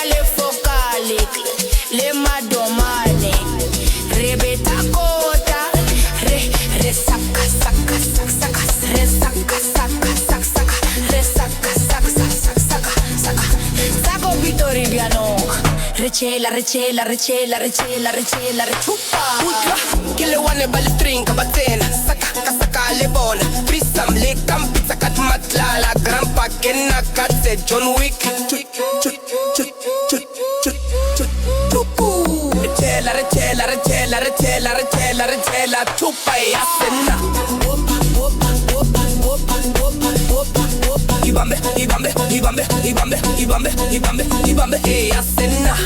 le focali, le madomane, rebeta cota, re saca, saca, saca, saca, re saca, saca, saca, saca, re saca, saca, saca, saca, saca, saco Vittorio Biano. Recela, recela, recela, recela, recela, rechupa. Che le one balle stringa battena. Sacca, sacca le buone. Trisam, le campizza cat matla. La grampa che na cazze John Wick. Recela, recela, recela, recela, recela, recela. Chupa e assena. Ibambe, ibambe, ibambe, ibambe, ibambe, ibambe, ibambe e assena.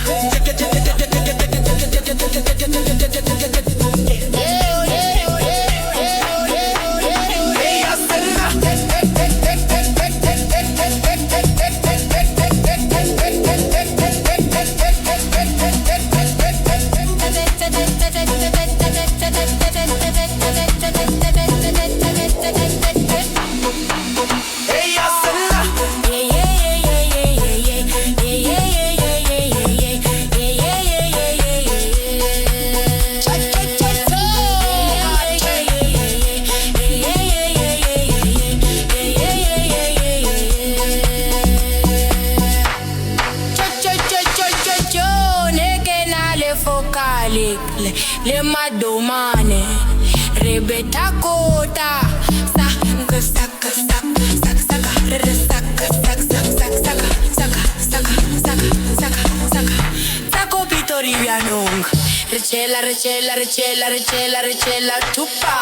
Le madomane, rebeta cota, saca, saca, saca, saca, saca, saca, saca, saca, saca, saca, saca, saca, saca, saco Vittorio Biano. Recela, recela, recela, recela, recela, chupa.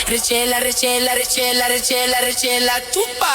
Recela, recela, recela, recela, recela, chupa.